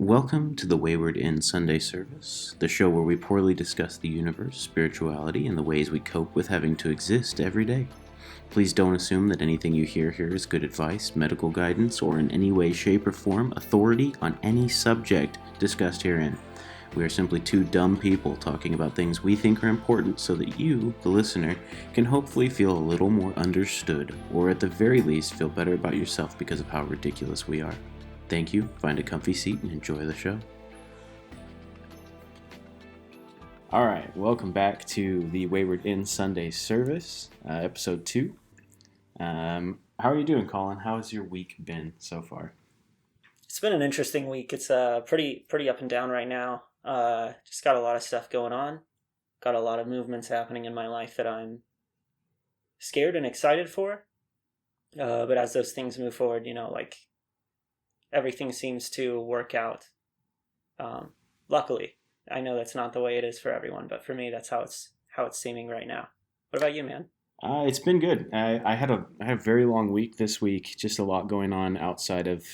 Welcome to the Wayward Sunday service, the show where we poorly discuss the universe, spirituality, and the ways we cope with having to exist every day. Please don't assume that anything you hear here is good advice, medical guidance, or in any way, shape, or form authority on any subject discussed herein. We are simply two dumb people talking about things we think are important so that you, the listener, can hopefully feel a little more understood, or at the very least feel better about yourself because of how ridiculous we are. Thank you, find a comfy seat, and enjoy the show. Alright, welcome back to the Wayward Sunday service, Episode 2. How are you doing, Colin? How has your week been so far? It's been an interesting week. It's pretty up and down right now. Just got a lot of stuff going on. Got a lot of movements happening in my life that I'm scared and excited for. But as those things move forward, everything seems to work out. Luckily, I know that's not the way it is for everyone, but for me, that's how it's seeming right now. What about you, man? It's been good. I had a very long week this week. Just a lot going on outside of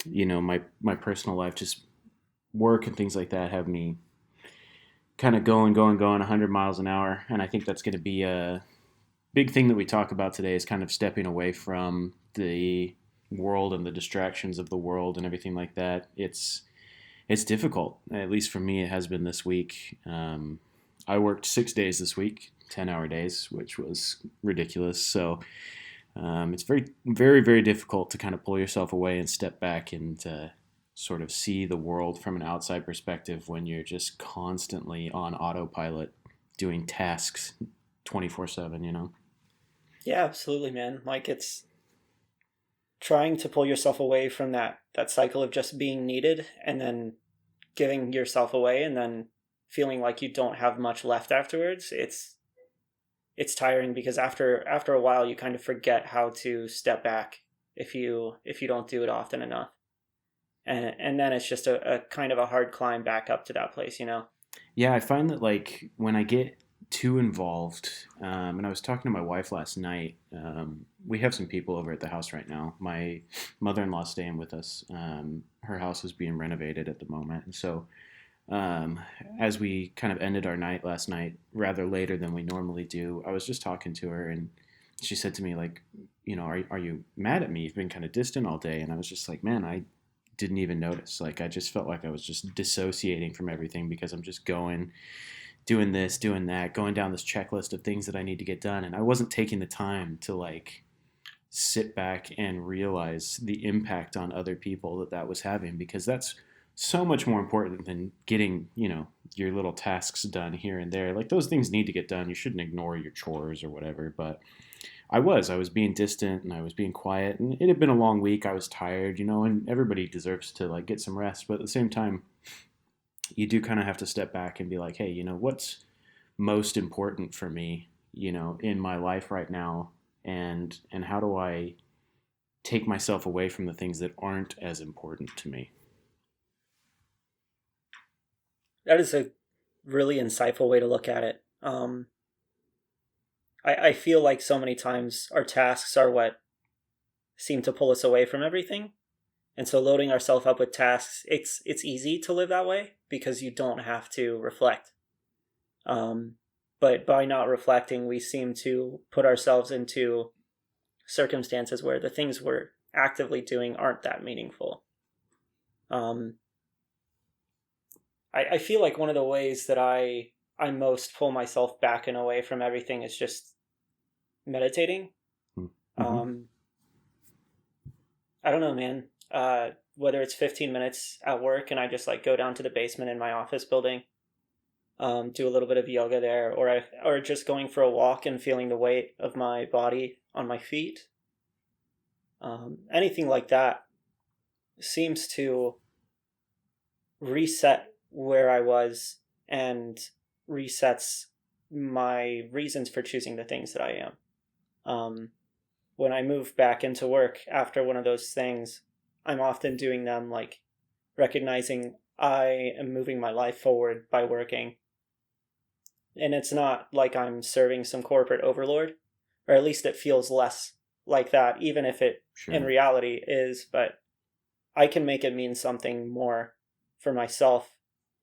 my personal life. Just work and things like that have me kind of going 100 miles an hour. And I think that's going to be a big thing that we talk about today, is kind of stepping away from the world and the distractions of the world and everything like that. It's difficult. At least for me, it has been this week. I worked 6 days this week, 10-hour days, which was ridiculous. So it's very, very, very difficult to kind of pull yourself away and step back and sort of see the world from an outside perspective when you're just constantly on autopilot doing tasks 24/7, Yeah, absolutely, man. It's trying to pull yourself away from that cycle of just being needed and then giving yourself away and then feeling like you don't have much left afterwards. It's tiring because after a while you kind of forget how to step back if you don't do it often enough. And then it's just a kind of a hard climb back up to that place, Yeah, I find that when I get too involved, and I was talking to my wife last night. We have some people over at the house right now. My mother-in-law's staying with us. Her house is being renovated at the moment, and so as we kind of ended our night last night, rather later than we normally do, I was just talking to her, and she said to me, are you mad at me? You've been kind of distant all day. And I was just like, man, I didn't even notice. I just felt like I was just dissociating from everything because I'm just doing this, doing that, going down this checklist of things that I need to get done. And I wasn't taking the time to sit back and realize the impact on other people that was having, because that's so much more important than getting, your little tasks done here and there. Those things need to get done. You shouldn't ignore your chores or whatever. But I was being distant and I was being quiet, and it had been a long week. I was tired, and everybody deserves to get some rest. But at the same time, you do kind of have to step back and be like, hey, what's most important for me, in my life right now, and how do I take myself away from the things that aren't as important to me? That is a really insightful way to look at it. I feel like so many times our tasks are what seem to pull us away from everything. And so loading ourselves up with tasks, it's easy to live that way because you don't have to reflect. But by not reflecting, we seem to put ourselves into circumstances where the things we're actively doing aren't that meaningful. I feel like one of the ways that I most pull myself back and away from everything is just meditating. Mm-hmm. I don't know, man. Whether it's 15 minutes at work and I just go down to the basement in my office building, do a little bit of yoga there, or just going for a walk and feeling the weight of my body on my feet. Anything like that seems to reset where I was and resets my reasons for choosing the things that I am. When I move back into work after one of those things, I'm often doing them recognizing I am moving my life forward by working. And it's not like I'm serving some corporate overlord, or at least it feels less like that, even if it in reality is. But I can make it mean something more for myself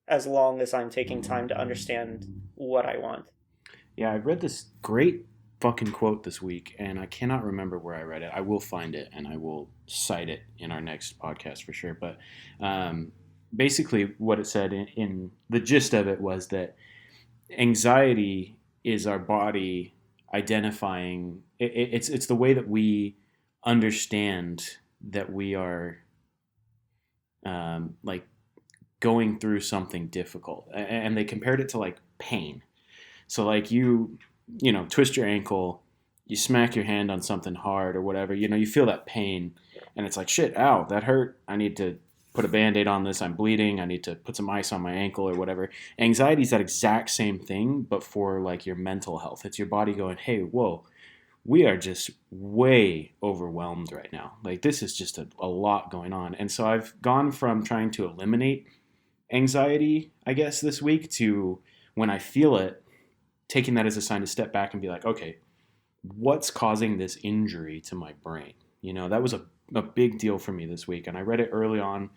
as long as I'm taking time to understand what I want. Yeah, I read this great fucking quote this week, and I cannot remember where I read it. I will find it and I will cite it in our next podcast for sure. But um, basically, what it said in the gist of it was that anxiety is our body identifying. It's the way that we understand that we are like going through something difficult, and they compared it to like pain. So like you know, twist your ankle, you smack your hand on something hard or whatever, you know, you feel that pain and it's like, shit, ow, that hurt. I need to put a band-aid on this. I'm bleeding. I need to put some ice on my ankle or whatever. Anxiety is that exact same thing, but for like your mental health. It's your body going, hey, whoa, we are just way overwhelmed right now. Like this is just a lot going on. And so I've gone from trying to eliminate anxiety, I guess, this week to when I feel it, taking that as a sign to step back and be like, okay, what's causing this injury to my brain? You know, that was a big deal for me this week. And I read it early on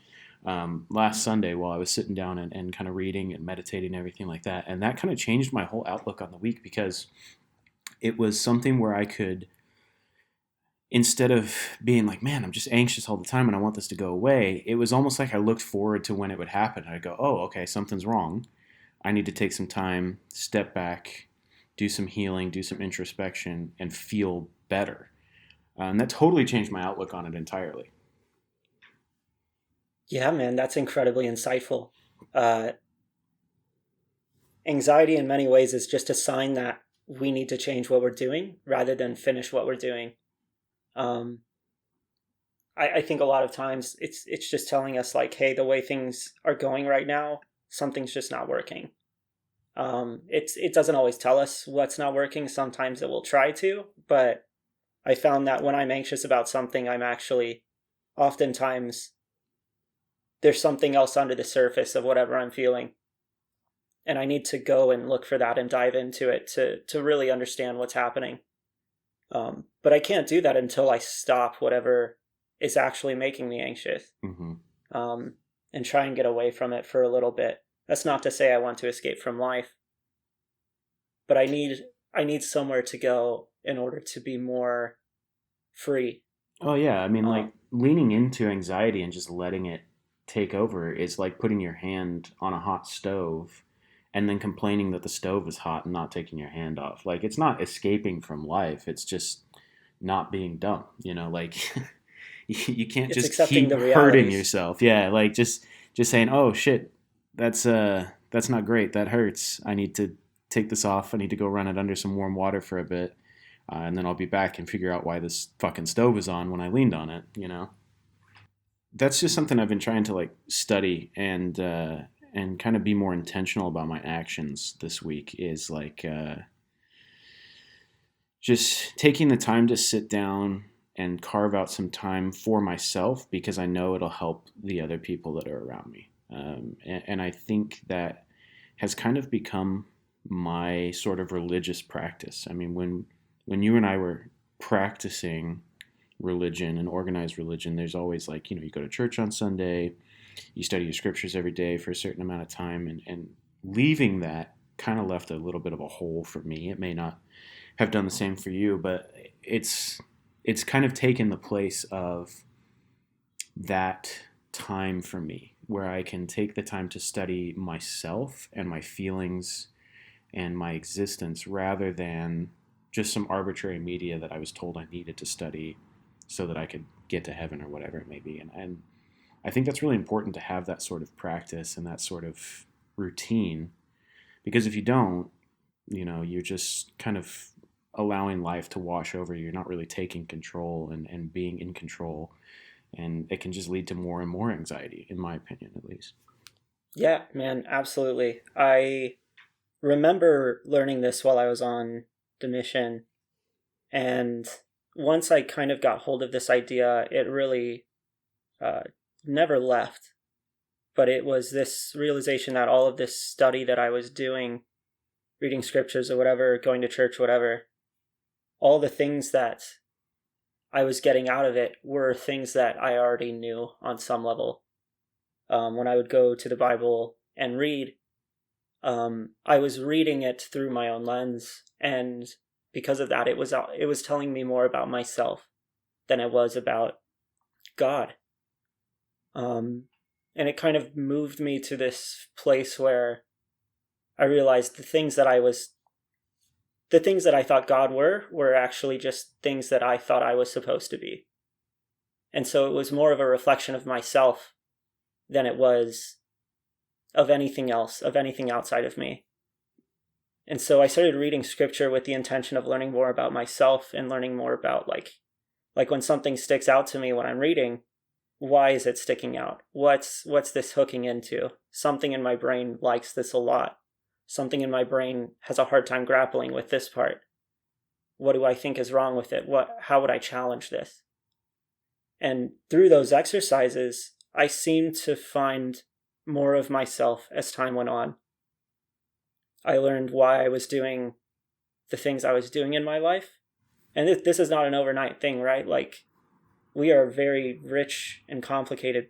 last Sunday while I was sitting down and kind of reading and meditating and everything like that. And that kind of changed my whole outlook on the week because it was something where I could, instead of being like, man, I'm just anxious all the time and I want this to go away, it was almost like I looked forward to when it would happen. I'd go, oh, okay, something's wrong. I need to take some time, step back, do some healing, do some introspection, and feel better. And that totally changed my outlook on it entirely. Yeah, man, that's incredibly insightful. Uh, Anxiety, in many ways, is just a sign that we need to change what we're doing rather than finish what we're doing. Um, I think a lot of times it's just telling us like, hey, the way things are going right now, something's just not working. It doesn't always tell us what's not working. Sometimes it will try to, but I found that when I'm anxious about something, I'm actually oftentimes there's something else under the surface of whatever I'm feeling. And I need to go and look for that and dive into it to really understand what's happening. But I can't do that until I stop whatever is actually making me anxious, Mm-hmm. and try and get away from it for a little bit. That's not to say I want to escape from life, but I need somewhere to go in order to be more free. Oh, yeah. I mean, like Um, leaning into anxiety and just letting it take over is like putting your hand on a hot stove and then complaining that the stove is hot and not taking your hand off. Like, it's not escaping from life. It's just not being dumb, you know, like you can't it's just accepting keep the hurting realities. yourself. Yeah, like just saying, "Oh shit, that's not great. That hurts. I need to take this off. I need to go run it under some warm water for a bit, and then I'll be back and figure out why this fucking stove is on when I leaned on it." You know, that's just something I've been trying to like study and kind of be more intentional about my actions this week. Is like just taking the time to sit down and carve out some time for myself because I know it'll help the other people that are around me. And I think that has kind of become my sort of religious practice. I mean, when you and I were practicing religion and organized religion, there's always like, you know, you go to church on Sunday, you study your scriptures every day for a certain amount of time, and leaving that kind of left a little bit of a hole for me. It may not have done the same for you, but it's kind of taken the place of that time for me where I can take the time to study myself and my feelings and my existence rather than just some arbitrary media that I was told I needed to study so that I could get to heaven or whatever it may be. And I think that's really important to have that sort of practice and that sort of routine because if you don't, you know, you're just kind of allowing life to wash over you. You're not really taking control and being in control. And it can just lead to more and more anxiety, in my opinion, at least. Yeah, man, absolutely. I remember learning this while I was on the mission, and once I kind of got hold of this idea, it really uh, never left. But it was this realization that all of this study that I was doing, reading scriptures or whatever, going to church, whatever, all the things that I was getting out of it were things that I already knew on some level. When I would go to the Bible and read, I was reading it through my own lens, and because of that, it was telling me more about myself than it was about God. And it kind of moved me to this place where I realized the things that I thought God were actually just things that I thought I was supposed to be. And so it was more of a reflection of myself than it was of anything else, of anything outside of me. And so I started reading scripture with the intention of learning more about myself and learning more about like when something sticks out to me when I'm reading, why is it sticking out? What's this hooking into? Something in my brain likes this a lot. Something in my brain has a hard time grappling with this part. What do I think is wrong with it? How would I challenge this? And through those exercises, I seemed to find more of myself as time went on. I learned why I was doing the things I was doing in my life. And this is not an overnight thing, right? Like, we are very rich and complicated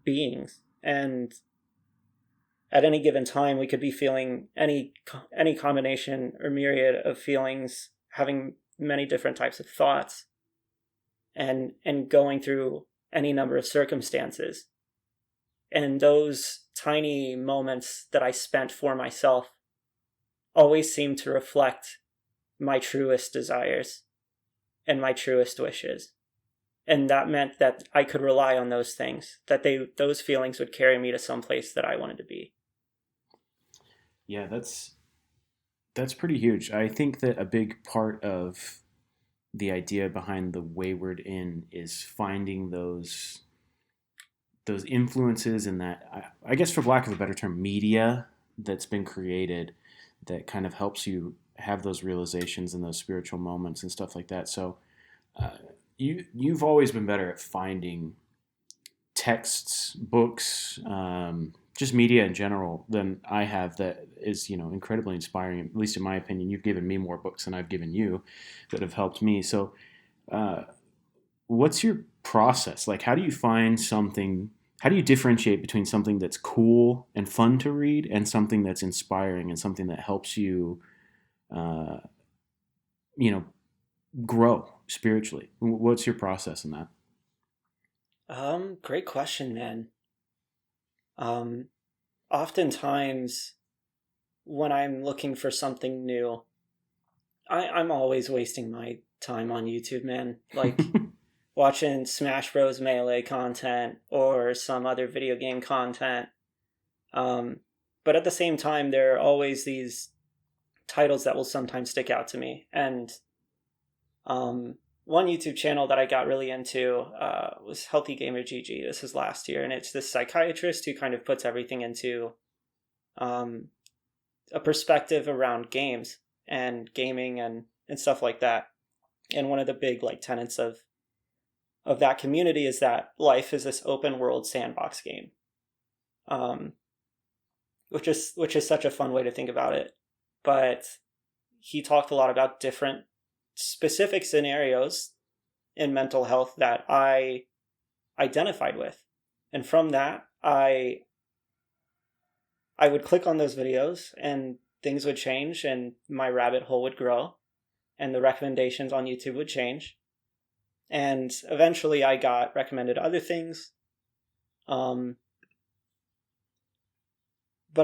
beings. And at any given time, we could be feeling any combination or myriad of feelings, having many different types of thoughts, and going through any number of circumstances. And those tiny moments that I spent for myself always seemed to reflect my truest desires and my truest wishes. And that meant that I could rely on those things, that those feelings would carry me to some place that I wanted to be. Yeah, that's pretty huge. I think that a big part of the idea behind the Wayward Inn is finding those influences and that, I guess, for lack of a better term, media that's been created that kind of helps you have those realizations and those spiritual moments and stuff like that. So you've always been better at finding texts, books, just media in general than I have. That is, incredibly inspiring. At least in my opinion, you've given me more books than I've given you that have helped me. So, what's your process? Like, how do you find something? How do you differentiate between something that's cool and fun to read and something that's inspiring and something that helps you, uh, you know, grow spiritually? What's your process in that? Great question, man. Um, Oftentimes when I'm looking for something new, I'm always wasting my time on YouTube, man. Like watching Smash Bros. Melee content or some other video game content. Um, but at the same time, there are always these titles that will sometimes stick out to me. And one YouTube channel that I got really into was Healthy Gamer GG. This is last year, and it's this psychiatrist who kind of puts everything into a perspective around games and gaming and stuff like that. And one of the big tenets of that community is that life is this open world sandbox game, um, which is such a fun way to think about it. But he talked a lot about different specific scenarios in mental health that I identified with, and from that I would click on those videos and things would change and my rabbit hole would grow and the recommendations on YouTube would change. And eventually I got recommended other things. But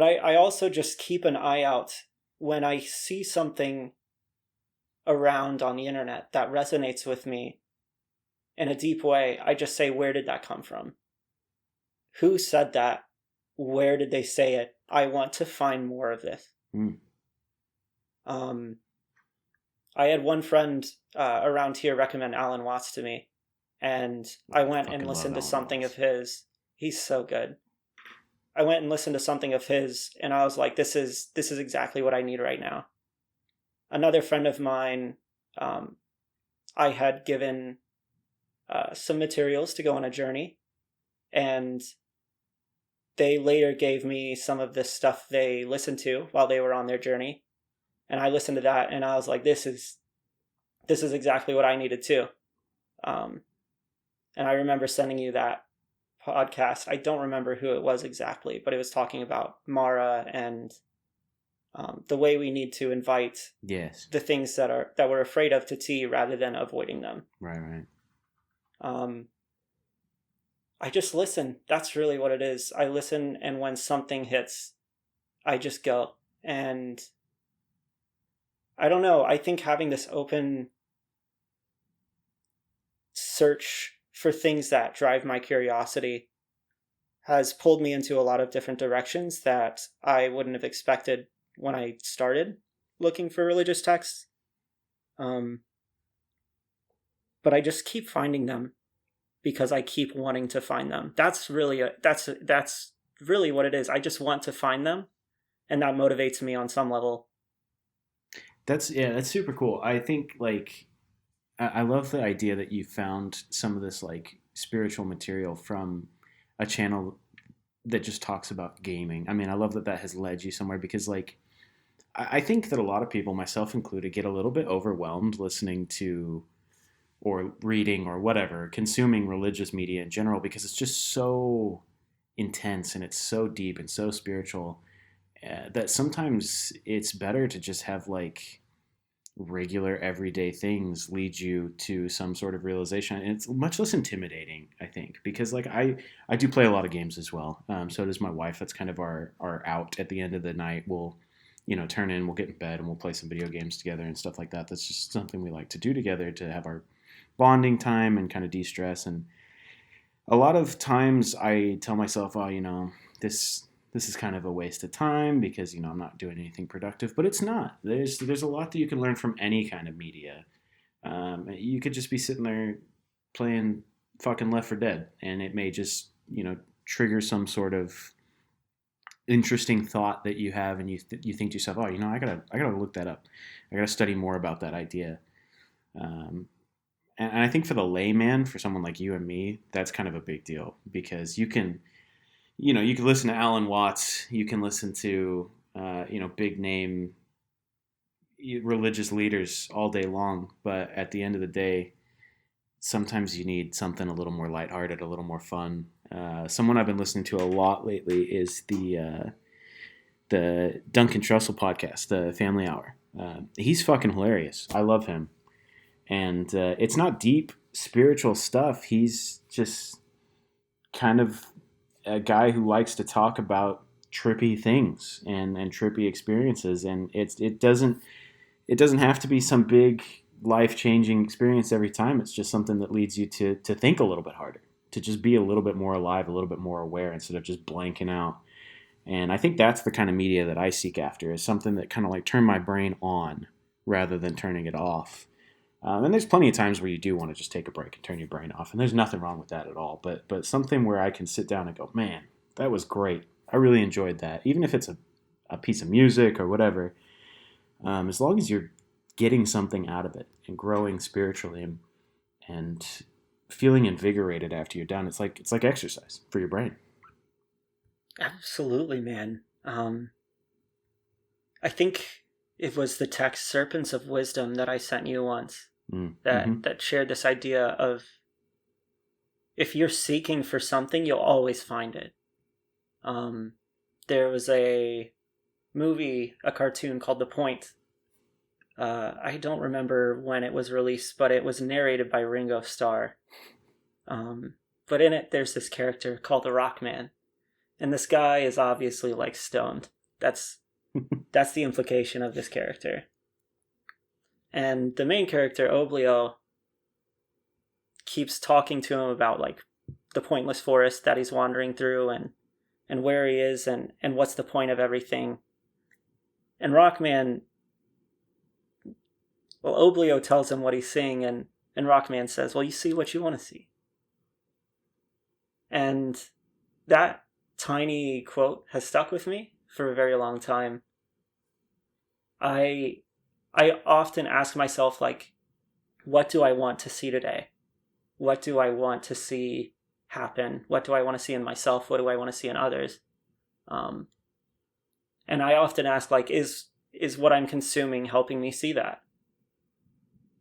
I also just keep an eye out when I see something around on the internet that resonates with me in a deep way. I just say, where did that come from? Who said that? Where did they say it? I want to find more of this. Mm. I had one friend around here recommend Alan Watts to me, and I went and listened to something of his. He's so good. I went and listened to something of his, and I was like, "This is exactly what I need right now." Another friend of mine, I had given some materials to go on a journey, and they later gave me some of the stuff they listened to while they were on their journey. And I listened to that and I was like, this is exactly what I needed too. Um, and I remember sending you that podcast. I don't remember who it was exactly, but it was talking about Mara and the way we need to invite Yes. the things that we're afraid of to tea rather than avoiding them. Right. I just listen. That's really what it is. I listen, and when something hits, I just go. And I don't know. I think having this open search for things that drive my curiosity has pulled me into a lot of different directions that I wouldn't have expected when I started looking for religious texts. But I just keep finding them because I keep wanting to find them. That's really what it is. I just want to find them, and that motivates me on some level. That's super cool. I think like I love the idea that you found some of this like spiritual material from a channel that just talks about gaming. I mean, I love that that has led you somewhere because like I think that a lot of people, myself included, get a little bit overwhelmed listening to or reading or whatever, consuming religious media in general because it's just so intense and it's so deep and so spiritual that sometimes it's better to just have like regular everyday things lead you to some sort of realization, and it's much less intimidating, I think, because like I do play a lot of games as well. So does my wife. That's kind of our out at the end of the night. We'll turn in, we'll get in bed, and we'll play some video games together and stuff like that. That's just something we like to do together to have our bonding time and kind of de-stress. And a lot of times I tell myself, oh, this is kind of a waste of time because I'm not doing anything productive, but it's not. There's a lot that you can learn from any kind of media. You could just be sitting there playing fucking Left 4 Dead, and it may just trigger some sort of interesting thought that you have, and you think to yourself, oh, I gotta look that up. I gotta study more about that idea. And I think for the layman, for someone like you and me, that's kind of a big deal because you can listen to Alan Watts, you can listen to big name religious leaders all day long, but at the end of the day, sometimes you need something a little more lighthearted, a little more fun. Someone I've been listening to a lot lately is the Duncan Trussell podcast, the Family Hour. He's fucking hilarious. I love him, and it's not deep spiritual stuff. He's just kind of a guy who likes to talk about trippy things and trippy experiences, and it doesn't have to be some big life-changing experience every time. It's just something that leads you to think a little bit harder, to just be a little bit more alive, a little bit more aware instead of just blanking out. And I think that's the kind of media that I seek after, is something that kind of like turn my brain on rather than turning it off. And there's plenty of times where you do want to just take a break and turn your brain off, and there's nothing wrong with that at all. But something where I can sit down and go, man, that was great. I really enjoyed that. Even if it's a piece of music or whatever, as long as you're getting something out of it and growing spiritually and feeling invigorated after you're done, it's like exercise for your brain. Absolutely, man. I think it was the text Serpents of Wisdom that I sent you once that shared this idea of if you're seeking for something, you'll always find it. There was a movie, a cartoon called The Point. I don't remember when it was released, but it was narrated by Ringo Starr. But in it, there's this character called the Rockman. And this guy is obviously like stoned. That's the implication of this character. And the main character, Oblio, keeps talking to him about like the pointless forest that he's wandering through and where he is and what's the point of everything. And Rockman, well, Oblio tells him what he's seeing, and Rockman says, well, you see what you want to see. And that tiny quote has stuck with me for a very long time. I often ask myself, like, what do I want to see today? What do I want to see happen? What do I want to see in myself? What do I want to see in others? And I often ask, like, is what I'm consuming helping me see that?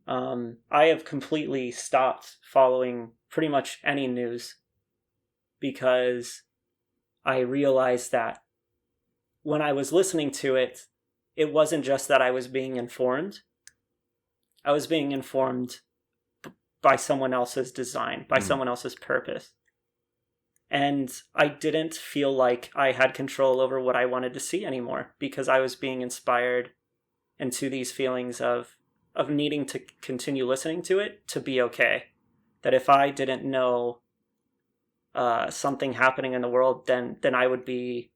I have completely stopped following pretty much any news because I realized that when I was listening to it, it wasn't just that I was being informed. I was being informed by someone else's design, by someone else's purpose. And I didn't feel like I had control over what I wanted to see anymore because I was being inspired into these feelings of needing to continue listening to it to be okay. That if I didn't know something happening in the world, then I would be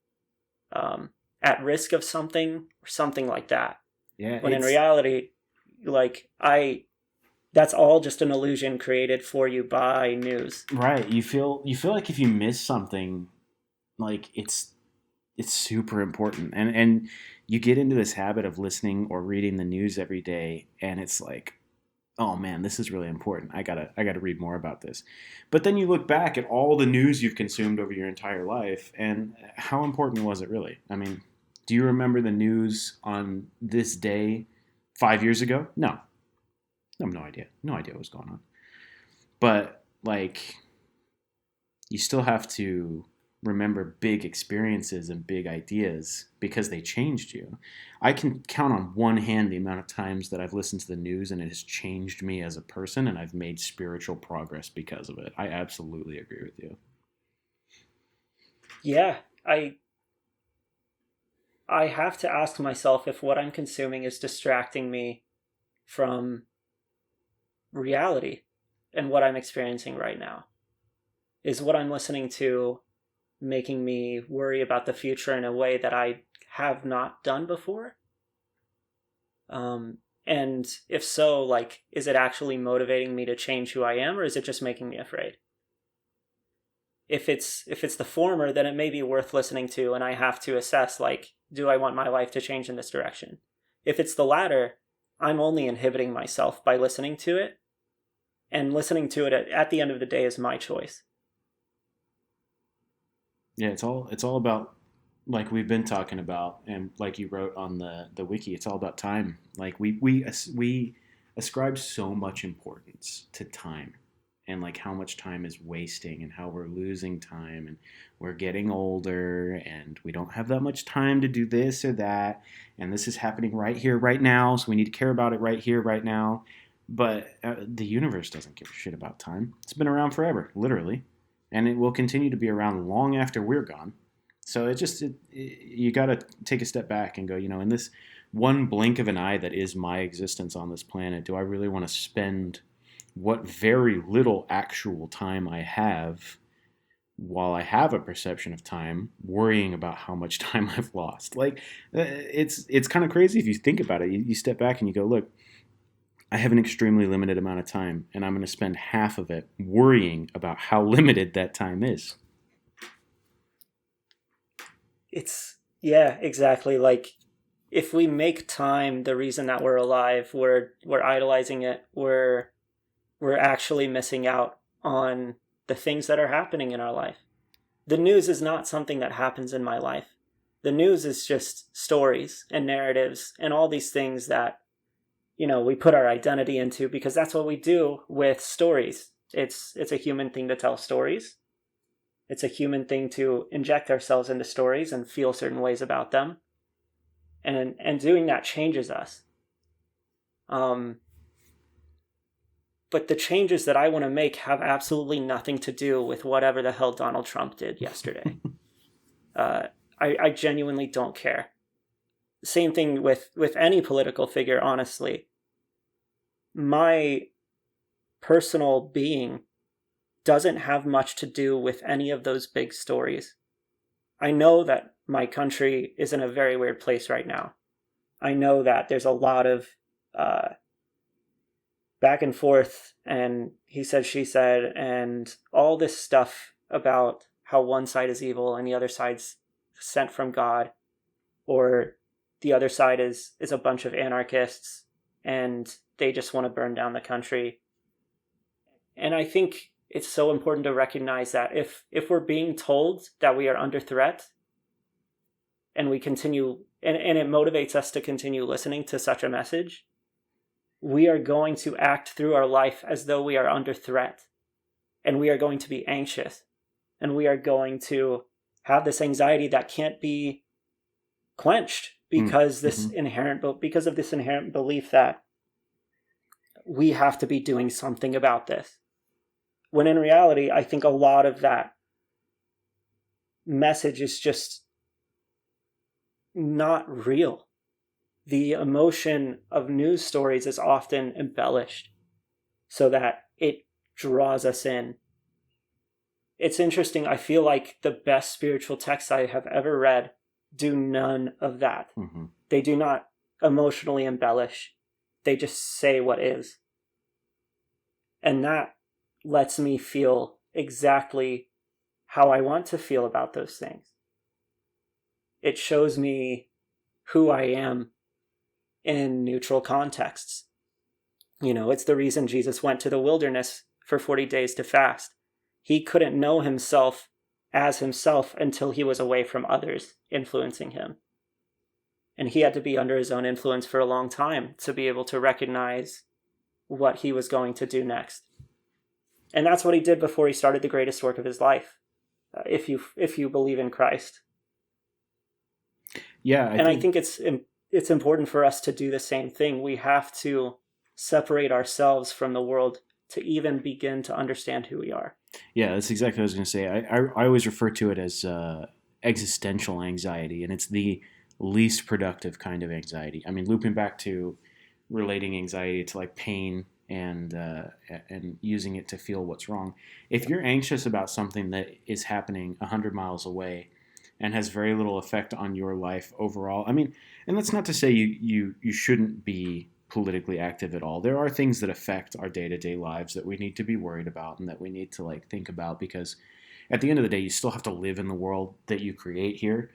at risk of something or something like that. Yeah. When in reality, like that's all just an illusion created for you by news. Right. You feel like if you miss something, like it's super important, and you get into this habit of listening or reading the news every day, and it's like, oh man, this is really important. I gotta read more about this. But then you look back at all the news you've consumed over your entire life, and how important was it really? I mean, do you remember the news on this day 5 years ago? No, I have no idea. No idea what was going on. But like, you still have to remember big experiences and big ideas because they changed you. I can count on one hand the amount of times that I've listened to the news and it has changed me as a person, and I've made spiritual progress because of it. I absolutely agree with you. Yeah, I have to ask myself if what I'm consuming is distracting me from reality and what I'm experiencing right now. Is what I'm listening to making me worry about the future in a way that I have not done before? And if so, like, is it actually motivating me to change who I am, or is it just making me afraid? If it's the former, then it may be worth listening to, and I have to assess, like, do I want my life to change in this direction? If it's the latter, I'm only inhibiting myself by listening to it, and listening to it at the end of the day is my choice. Yeah, it's all about, like we've been talking about, and like you wrote on the wiki, it's all about time. Like we ascribe so much importance to time, and like how much time is wasting and how we're losing time, and we're getting older and we don't have that much time to do this or that, and this is happening right here right now, so we need to care about it right here right now. But the universe doesn't give a shit about time. It's been around forever, literally, and it will continue to be around long after we're gone. So you got to take a step back and go, in this one blink of an eye that is my existence on this planet, do I really want to spend what very little actual time I have, while I have a perception of time, worrying about how much time I've lost? Like, it's kind of crazy if you think about it. You step back and you go, look, I have an extremely limited amount of time, and I'm going to spend half of it worrying about how limited that time is. Yeah, exactly. Like, if we make time the reason that we're alive, we're idolizing it. We're actually missing out on the things that are happening in our life. The news is not something that happens in my life. The news is just stories and narratives and all these things that, we put our identity into, because that's what we do with stories. It's a human thing to tell stories. It's a human thing to inject ourselves into stories and feel certain ways about them. And doing that changes us. But the changes that I want to make have absolutely nothing to do with whatever the hell Donald Trump did yesterday. I genuinely don't care. Same thing with any political figure, honestly. My personal being doesn't have much to do with any of those big stories. I know that my country is in a very weird place right now. I know that there's a lot of back and forth, and he said, she said, and all this stuff about how one side is evil and the other side's sent from God, or the other side is a bunch of anarchists and they just want to burn down the country. And I think it's so important to recognize that if we're being told that we are under threat, and we continue, and it motivates us to continue listening to such a message, we are going to act through our life as though we are under threat, and we are going to be anxious, and we are going to have this anxiety that can't be quenched because because of this inherent belief that we have to be doing something about this. When in reality, I think a lot of that message is just not real. The emotion of news stories is often embellished so that it draws us in. It's interesting. I feel like the best spiritual texts I have ever read do none of that. Mm-hmm. They do not emotionally embellish. They just say what is. And that lets me feel exactly how I want to feel about those things. It shows me who I am in neutral contexts. It's the reason Jesus went to the wilderness for 40 days to fast. He couldn't know himself as himself until he was away from others influencing him. And he had to be under his own influence for a long time to be able to recognize what he was going to do next. And that's what he did before he started the greatest work of his life, if you believe in Christ. Yeah, I think it's important for us to do the same thing. We have to separate ourselves from the world to even begin to understand who we are. Yeah, that's exactly what I was going to say. I always refer to it as existential anxiety, and it's the least productive kind of anxiety. I mean, looping back to relating anxiety to like pain and using it to feel what's wrong. If you're anxious about something that is happening 100 miles away and has very little effect on your life overall, I mean, and that's not to say you shouldn't be politically active at all. There are things that affect our day-to-day lives that we need to be worried about and that we need to like think about, because at the end of the day, you still have to live in the world that you create here.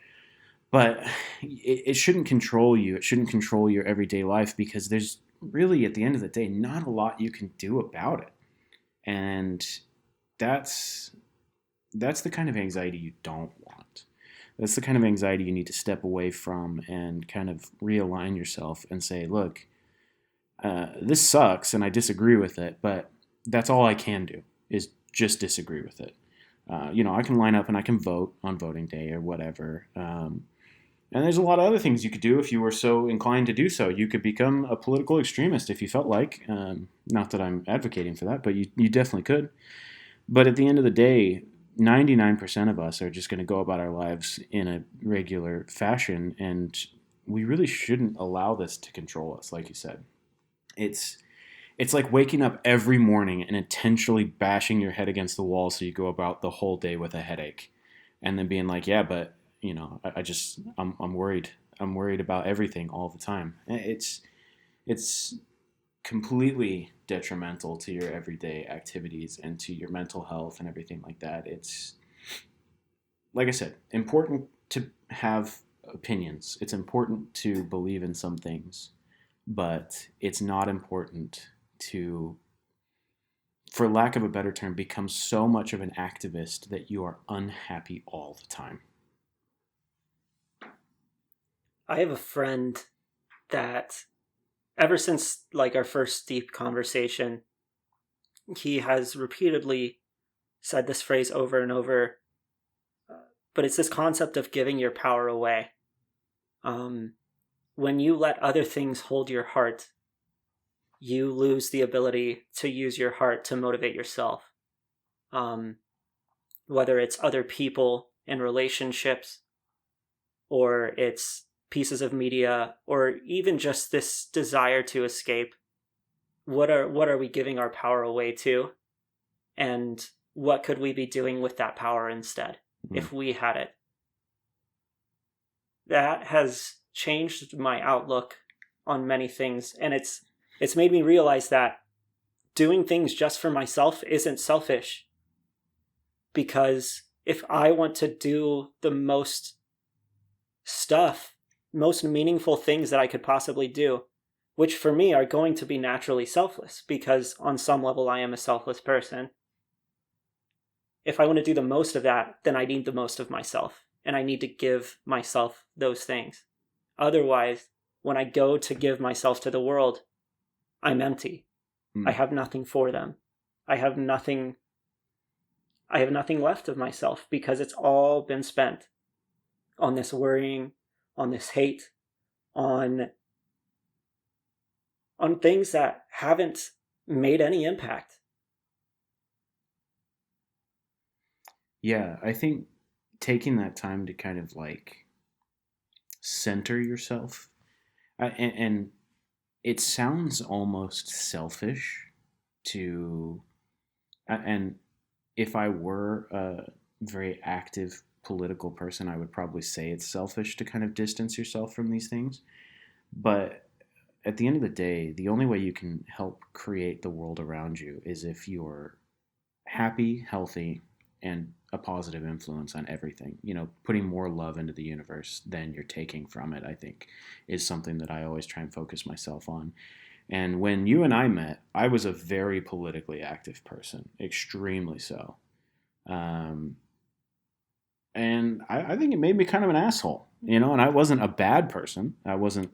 But it shouldn't control you. It shouldn't control your everyday life, because there's really, at the end of the day, not a lot you can do about it. And that's the kind of anxiety you don't want. That's the kind of anxiety you need to step away from and kind of realign yourself and say, look, this sucks and I disagree with it, but that's all I can do is just disagree with it. I can line up and I can vote on voting day or whatever. And there's a lot of other things you could do if you were so inclined to do so. You could become a political extremist if you felt like. Not that I'm advocating for that, but you definitely could. But at the end of the day, 99% of us are just going to go about our lives in a regular fashion, and we really shouldn't allow this to control us, like you said. It's like waking up every morning and intentionally bashing your head against the wall so you go about the whole day with a headache, and then being like, yeah, but I'm worried. I'm worried about everything all the time. It's completely detrimental to your everyday activities and to your mental health and everything like that. It's, like I said, important to have opinions. It's important to believe in some things, but it's not important to, for lack of a better term, become so much of an activist that you are unhappy all the time. I have a friend that ever since like our first deep conversation, he has repeatedly said this phrase over and over, but it's this concept of giving your power away. When you let other things hold your heart, you lose the ability to use your heart to motivate yourself. Whether it's other people in relationships, or it's pieces of media, or even just this desire to escape. What are we giving our power away to? And what could we be doing with that power instead, if we had it? That has changed my outlook on many things, and it's made me realize that doing things just for myself isn't selfish. Because if I want to do the most meaningful things that I could possibly do, which for me are going to be naturally selfless, because on some level I am a selfless person. If I want to do the most of that, then I need the most of myself, and I need to give myself those things. Otherwise, when I go to give myself to the world, I'm empty. I Mm. have nothing for them. I have nothing left of myself because it's all been spent on this worrying, on this hate, on things that haven't made any impact. Yeah, I think taking that time to kind of like center yourself, and it sounds almost selfish to, and if I were a very active political person, I would probably say it's selfish to kind of distance yourself from these things. But at the end of the day, the only way you can help create the world around you is if you're happy, healthy, and a positive influence on everything. You know, putting more love into the universe than you're taking from it, I think, is something that I always try and focus myself on. And when you and I met, I was a very politically active person, extremely so. Um, and I think it made me kind of an asshole, you know, and I wasn't a bad person. I wasn't,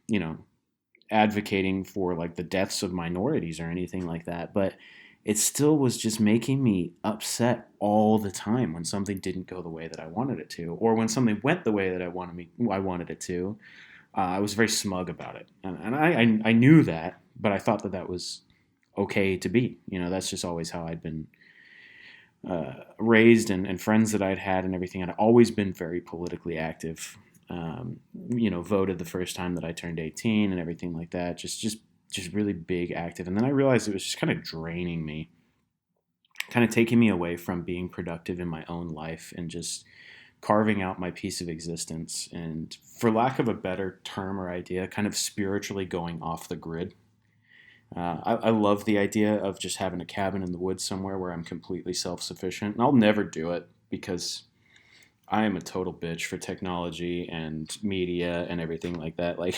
you know, advocating for like the deaths of minorities or anything like that, but it still was just making me upset all the time when something didn't go the way that I wanted it to, or when something went the way that I wanted it to. I was very smug about it, and I knew that, but I thought that that was okay to be. You know, that's just always how I'd been raised, and friends that I'd had and everything. I'd always been very politically active. You know, voted the first time that I turned 18 and everything like that. Just really big active. And then I realized it was just kind of draining me, kind of taking me away from being productive in my own life and just carving out my piece of existence. And for lack of a better term or idea, kind of spiritually going off the grid. I love the idea of just having a cabin in the woods somewhere where I'm completely self sufficient. And I'll never do it because I am a total bitch for technology and media and everything like that. Like,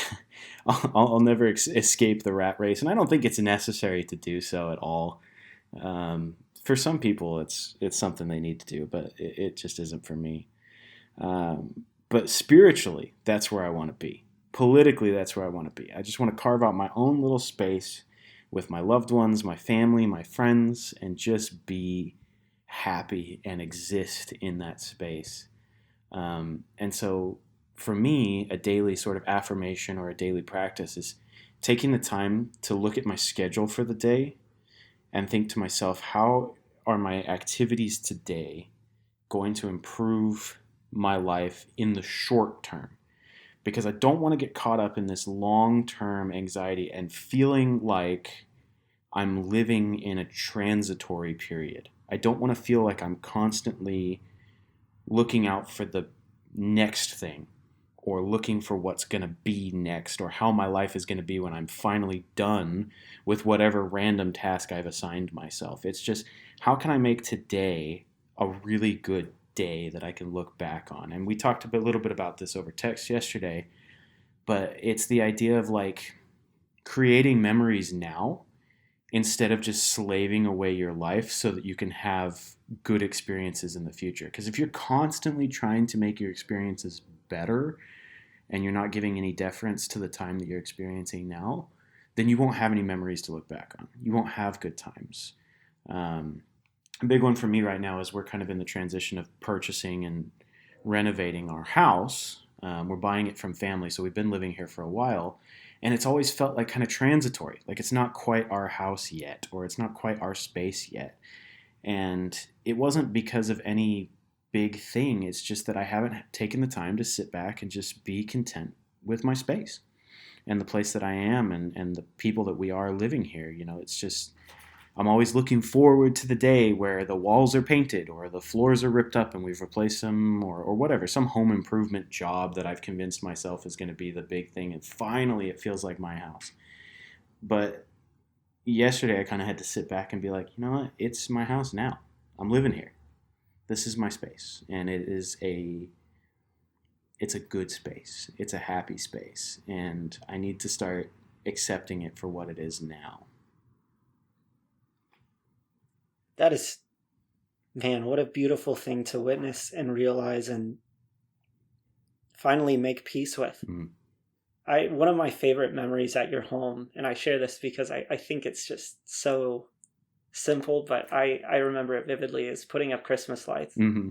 I'll never escape the rat race, and I don't think it's necessary to do so at all. For some people, it's something they need to do, but it just isn't for me. But spiritually, that's where I want to be. Politically, that's where I want to be. I just want to carve out my own little space with my loved ones, my family, my friends, and just be happy and exist in that space. And so for me, a daily sort of affirmation or a daily practice is taking the time to look at my schedule for the day and think to myself, how are my activities today going to improve my life in the short term? Because I don't want to get caught up in this long term anxiety and feeling like I'm living in a transitory period. I don't want to feel like I'm constantly looking out for the next thing or looking for what's going to be next or how my life is going to be when I'm finally done with whatever random task I've assigned myself. It's just, how can I make today a really good day that I can look back on? And we talked a little bit about this over text yesterday, but it's the idea of like creating memories now instead of just slaving away your life so that you can have good experiences in the future. Because if you're constantly trying to make your experiences better and you're not giving any deference to the time that you're experiencing now, then you won't have any memories to look back on. You won't have good times. A big one for me right now is we're kind of in the transition of purchasing and renovating our house. We're buying it from family, so we've been living here for a while. And it's always felt like kind of transitory, like it's not quite our house yet, or it's not quite our space yet. And it wasn't because of any big thing. It's just that I haven't taken the time to sit back and just be content with my space and the place that I am and the people that we are living here. You know, it's just, I'm always looking forward to the day where the walls are painted or the floors are ripped up and we've replaced them or whatever, some home improvement job that I've convinced myself is going to be the big thing. And finally, it feels like my house. But yesterday, I kind of had to sit back and be like, you know what? It's my house now. I'm living here. This is my space. And it's a good space. It's a happy space. And I need to start accepting it for what it is now. That is, man, what a beautiful thing to witness and realize and finally make peace with. Mm. one of my favorite memories at your home, and I share this because I think it's just so simple, but I remember it vividly, is putting up Christmas lights. Mm-hmm.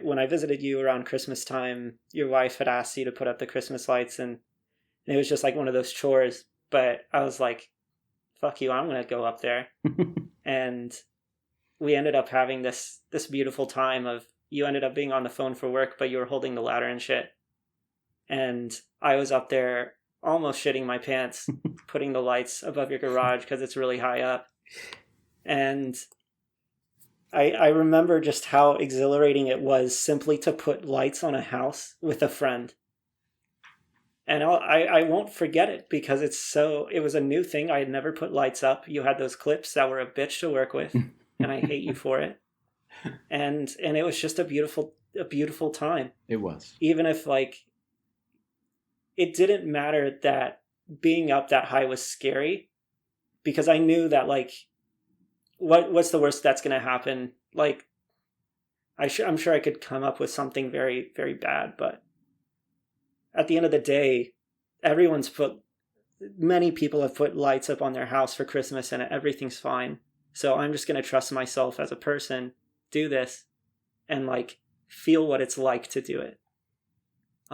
When I visited you around Christmas time, your wife had asked you to put up the Christmas lights, and it was just like one of those chores. But I was like, "Fuck you! I'm gonna go up there." And we ended up having this beautiful time of, you ended up being on the phone for work, but you were holding the ladder and shit. And I was up there almost shitting my pants, putting the lights above your garage because it's really high up. And I remember just how exhilarating it was simply to put lights on a house with a friend. And I won't forget it because it was a new thing. I had never put lights up. You had those clips that were a bitch to work with, and I hate you for it. And it was just a beautiful time. It was. Even if, like, it didn't matter that being up that high was scary, because I knew that, like, what's the worst that's going to happen? Like, I'm sure I could come up with something very, very bad, but at the end of the day, many people have put lights up on their house for Christmas and everything's fine. So I'm just going to trust myself as a person, do this, and, like, feel what it's like to do it.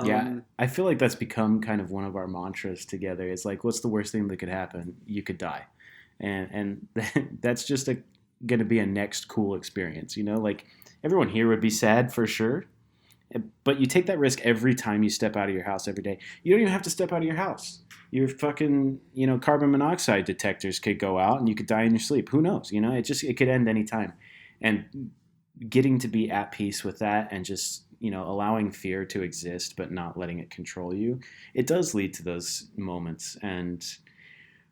Yeah, I feel like that's become kind of one of our mantras together. It's like, what's the worst thing that could happen? You could die. And that's just going to be a next cool experience, you know? Like, everyone here would be sad for sure, but you take that risk every time you step out of your house every day. You don't even have to step out of your house. Your fucking, carbon monoxide detectors could go out and you could die in your sleep. Who knows? It could end any time. And getting to be at peace with that and just, allowing fear to exist but not letting it control you, it does lead to those moments. And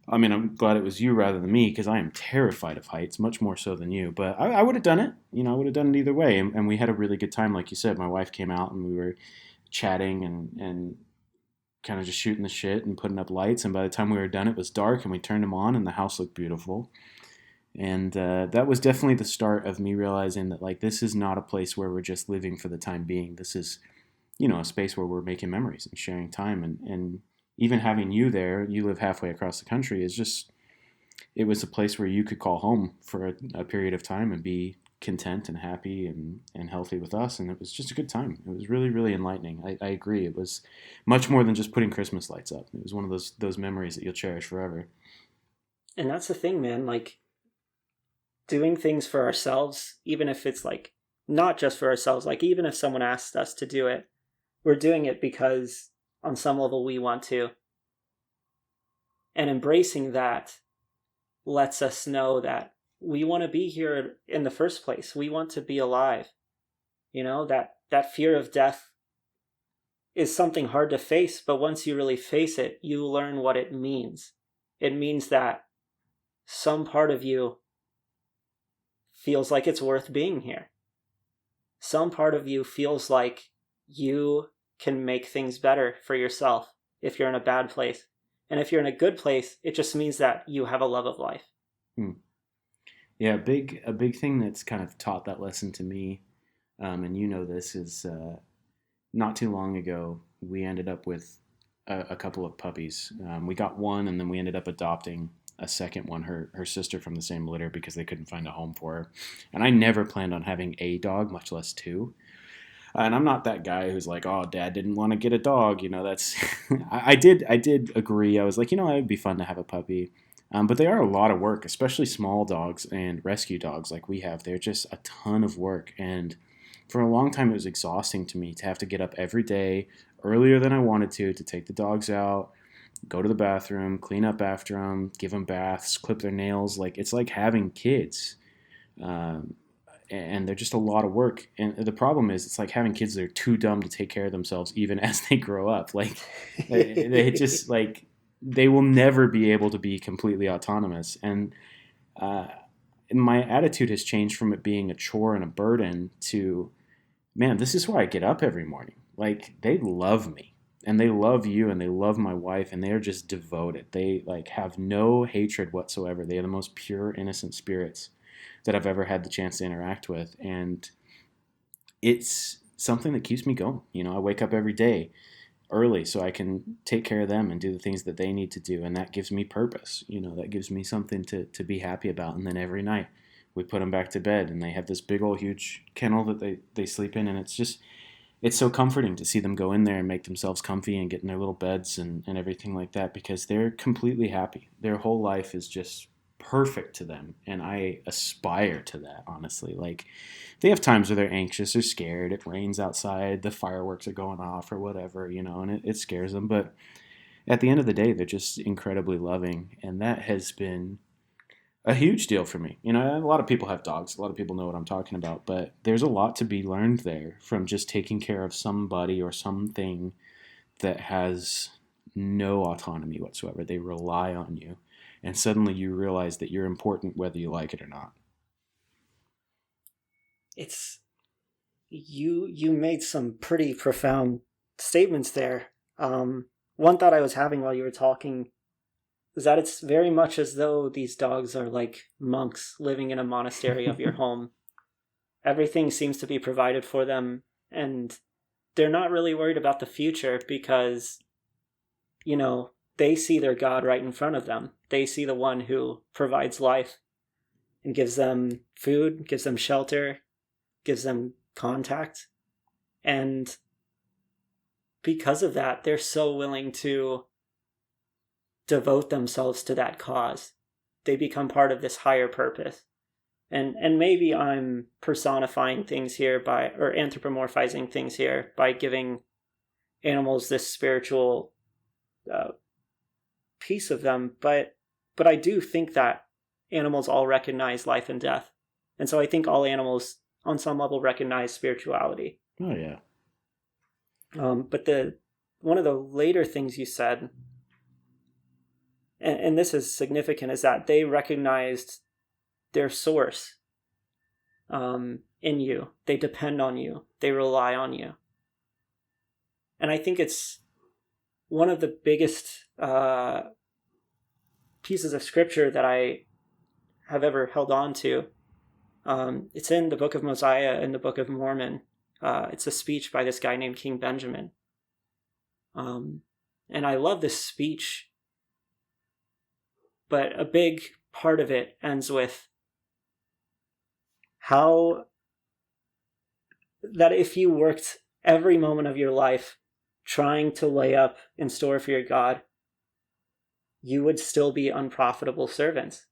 I mean, I'm glad it was you rather than me, because I am terrified of heights, much more so than you. But I would have done it. I would have done it either way. And we had a really good time. Like you said, my wife came out and we were chatting and kind of just shooting the shit and putting up lights. And by the time we were done, it was dark and we turned them on and the house looked beautiful. And that was definitely the start of me realizing that, like, this is not a place where we're just living for the time being. This is, a space where we're making memories and sharing time. And even having you there, you live halfway across the country, it was a place where you could call home for a period of time and be content and happy and healthy with us. And it was just a good time. It was really, really enlightening. I agree. It was much more than just putting Christmas lights up. It was one of those memories that you'll cherish forever. And that's the thing, man. Like, doing things for ourselves, even if it's, like, not just for ourselves, like, even if someone asks us to do it, we're doing it because on some level we want to. And embracing that lets us know that we want to be here in the first place. We want to be alive. That fear of death is something hard to face, but once you really face it, you learn what it means. It means that some part of you feels like it's worth being here. Some part of you feels like you can make things better for yourself if you're in a bad place. And if you're in a good place, it just means that you have a love of life. Yeah, a big thing that's kind of taught that lesson to me, and this, is not too long ago, we ended up with a couple of puppies. We got one, and then we ended up adopting a second one, her sister from the same litter, because they couldn't find a home for her. And I never planned on having a dog, much less two. And I'm not that guy who's like, oh, dad didn't want to get a dog. That's I did agree. I was like, it would be fun to have a puppy. But they are a lot of work, especially small dogs and rescue dogs like we have. They're just a ton of work. And for a long time, it was exhausting to me to have to get up every day earlier than I wanted to take the dogs out, go to the bathroom, clean up after them, give them baths, clip their nails. Like, it's like having kids. And they're just a lot of work. And the problem is, it's like having kids that are too dumb to take care of themselves even as they grow up. Like, they just, like, they will never be able to be completely autonomous. And my attitude has changed from it being a chore and a burden to, man, this is why I get up every morning. Like, they love me. And they love you, and they love my wife, and they are just devoted. They, like, have no hatred whatsoever. They are the most pure, innocent spirits that I've ever had the chance to interact with. And it's something that keeps me going. I wake up every day early so I can take care of them and do the things that they need to do. And that gives me purpose. That gives me something to be happy about. And then every night we put them back to bed and they have this big old huge kennel that they sleep in. And it's so comforting to see them go in there and make themselves comfy and get in their little beds and everything like that, because they're completely happy. Their whole life is just perfect to them. And I aspire to that, honestly. Like, they have times where they're anxious or scared. It rains outside, the fireworks are going off or whatever, and it scares them. But at the end of the day, they're just incredibly loving. And that has been a huge deal for me. A lot of people have dogs. A lot of people know what I'm talking about. But there's a lot to be learned there from just taking care of somebody or something that has no autonomy whatsoever. They rely on you. And suddenly you realize that you're important whether you like it or not. It's you made some pretty profound statements there. One thought I was having while you were talking is that it's very much as though these dogs are like monks living in a monastery of your home. Everything seems to be provided for them, and they're not really worried about the future because, they see their God right in front of them. They see the one who provides life and gives them food, gives them shelter, gives them contact. And because of that, they're so willing to devote themselves to that cause. They become part of this higher purpose. And maybe I'm personifying things here or anthropomorphizing things here by giving animals this spiritual piece of them, but I do think that animals all recognize life and death. And so I think all animals on some level recognize spirituality. Oh yeah. But one of the later things you said, and this is significant, is that they recognized their source in you. They depend on you. They rely on you. And I think it's one of the biggest pieces of scripture that I have ever held on to. It's in the Book of Mosiah and the Book of Mormon. It's a speech by this guy named King Benjamin. And I love this speech, but a big part of it ends with how that if you worked every moment of your life trying to lay up in store for your God, you would still be unprofitable servants.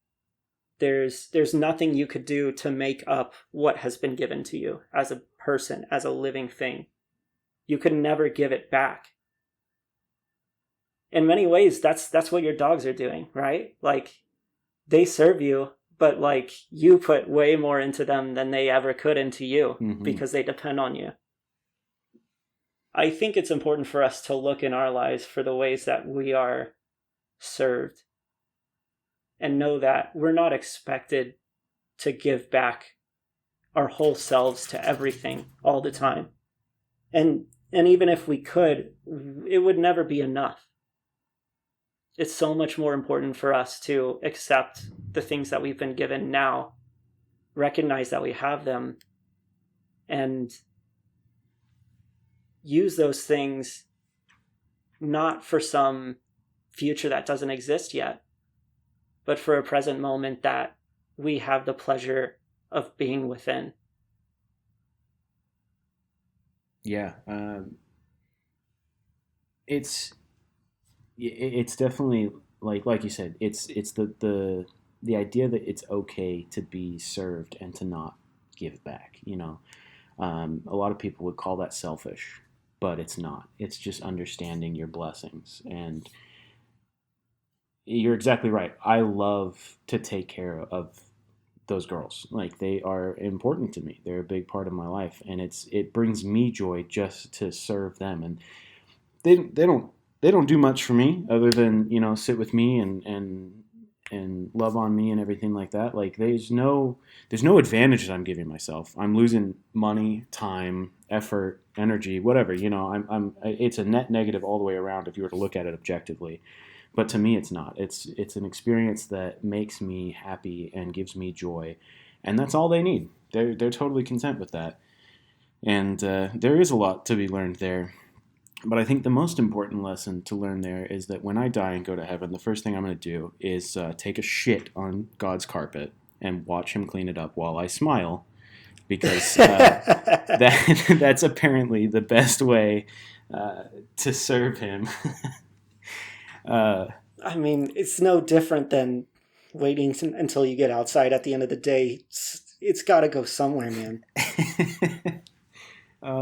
There's nothing you could do to make up what has been given to you as a person, as a living thing. You could never give it back. In many ways, that's what your dogs are doing, right? Like, they serve you, but like, you put way more into them than they ever could into you, because they depend on you. I think it's important for us to look in our lives for the ways that we are served and know that we're not expected to give back our whole selves to everything all the time. And even if we could, it would never be enough. It's so much more important for us to accept the things that we've been given now, recognize that we have them, and use those things not for some future that doesn't exist yet, but for a present moment that we have the pleasure of being within. Yeah. It's definitely like you said, it's the idea that it's okay to be served and to not give back. A lot of people would call that selfish, but it's not. It's just understanding your blessings. And you're exactly right. I love to take care of those girls. Like, they are important to me. They're a big part of my life, and it brings me joy just to serve them. And they don't do much for me other than sit with me and love on me and everything like that. Like, there's no advantage that I'm giving myself. I'm losing money, time, effort, energy, whatever. It's a net negative all the way around if you were to look at it objectively. But to me, it's not. It's an experience that makes me happy and gives me joy, and that's all they need. They're totally content with that. And there is a lot to be learned there. But I think the most important lesson to learn there is that when I die and go to heaven, the first thing I'm going to do is take a shit on God's carpet and watch him clean it up while I smile, because that's apparently the best way uh, to serve him. uh, I mean, it's no different than waiting until you get outside at the end of the day. It's got to go somewhere, man.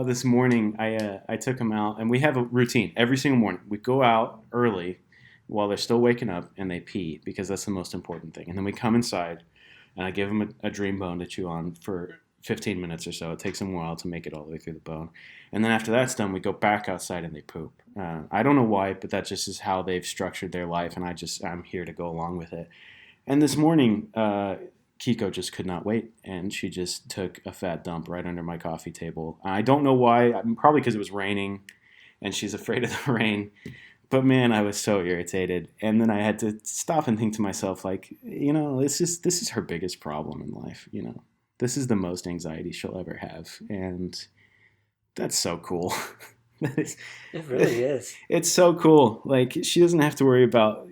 this morning I took him out, and we have a routine every single morning. We go out early while they're still waking up, and they pee, because that's the most important thing. And then we come inside, and I give them a dream bone to chew on for 15 minutes or so. It takes them a while to make it all the way through the bone. And then after that's done, we go back outside and they poop. I don't know why, but that just is how they've structured their life, and I'm here to go along with it. And this morning, Kiko just could not wait, and she just took a fat dump right under my coffee table. I don't know why. Probably because it was raining, and she's afraid of the rain. But man, I was so irritated, and then I had to stop and think to myself, like, this is her biggest problem in life. This is the most anxiety she'll ever have, and that's so cool. That is, It really is. it's so cool. Like, she doesn't have to worry about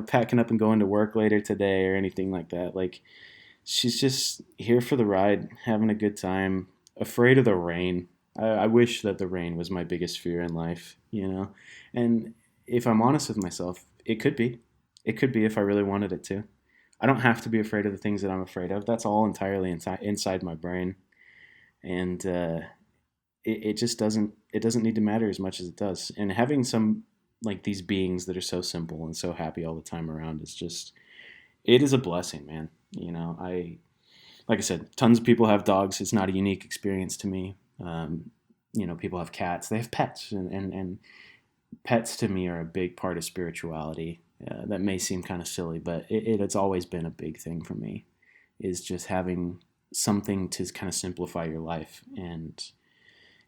packing up and going to work later today or anything like that. Like, she's just here for the ride, having a good time, afraid of the rain. I wish that the rain was my biggest fear in life. And if I'm honest with myself, it could be. It could be if I really wanted it to. I don't have to be afraid of the things that I'm afraid of. That's all entirely inside my brain. And it just doesn't need to matter as much as it does. And having some, like, these beings that are so simple and so happy all the time around is just, it is a blessing, man. Like I said, tons of people have dogs. It's not a unique experience to me. People have cats. They have pets, and pets to me are a big part of spirituality. That may seem kind of silly, but it's always been a big thing for me, is just having something to kind of simplify your life and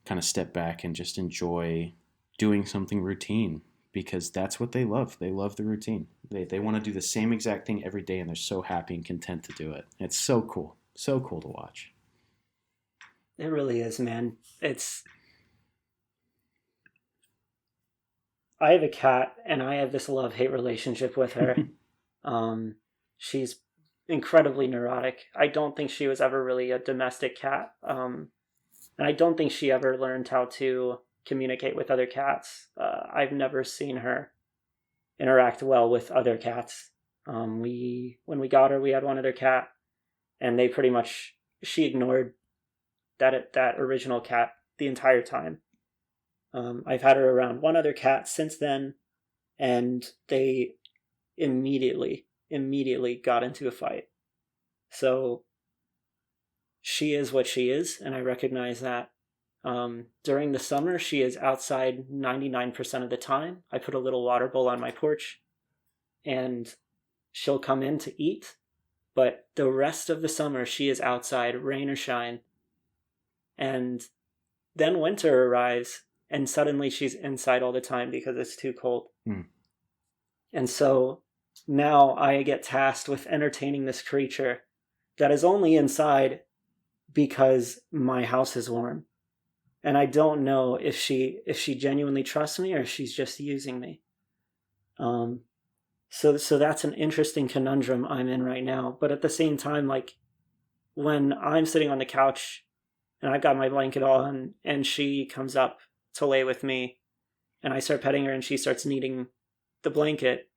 kind of step back and just enjoy doing something routine, because that's what they love. They love the routine. They want to do the same exact thing every day, and they're so happy and content to do it. It's so cool. So cool to watch. It really is, man. I have a cat, and I have this love-hate relationship with her. She's incredibly neurotic. I don't think she was ever really a domestic cat. And I don't think she ever learned how to communicate with other cats. I've never seen her interact well with other cats. When we got her, we had one other cat, and she ignored that original cat the entire time. I've had her around one other cat since then, and they immediately got into a fight. So she is what she is, and I recognize that. During the summer, she is outside 99% of the time. I put a little water bowl on my porch, and she'll come in to eat, but the rest of the summer, she is outside, rain or shine. And then winter arrives, and suddenly she's inside all the time because it's too cold. And so now I get tasked with entertaining this creature that is only inside because my house is warm. And I don't know if she genuinely trusts me or if she's just using me. So that's an interesting conundrum I'm in right now. But at the same time, like, when I'm sitting on the couch and I've got my blanket on and she comes up to lay with me and I start petting her and she starts kneading the blanket,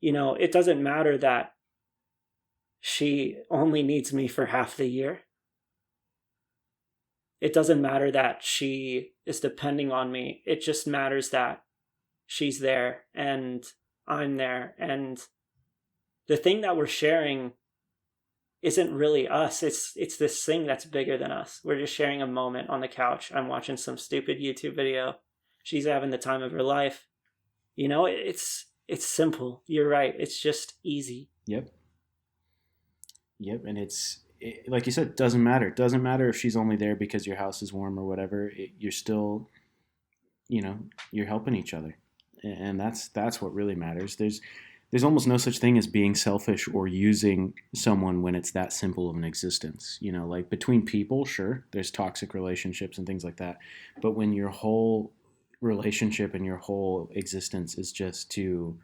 it doesn't matter that she only needs me for half the year. It doesn't matter that she is depending on me. It just matters that she's there and I'm there. And the thing that we're sharing isn't really us. It's this thing that's bigger than us. We're just sharing a moment on the couch. I'm watching some stupid YouTube video. She's having the time of her life. It's simple. You're right. It's just easy. Yep. And like you said, it doesn't matter. It doesn't matter if she's only there because your house is warm or whatever. You're still, you're helping each other. And that's what really matters. There's almost no such thing as being selfish or using someone when it's that simple of an existence. Like, between people, sure, there's toxic relationships and things like that. But when your whole relationship and your whole existence is just to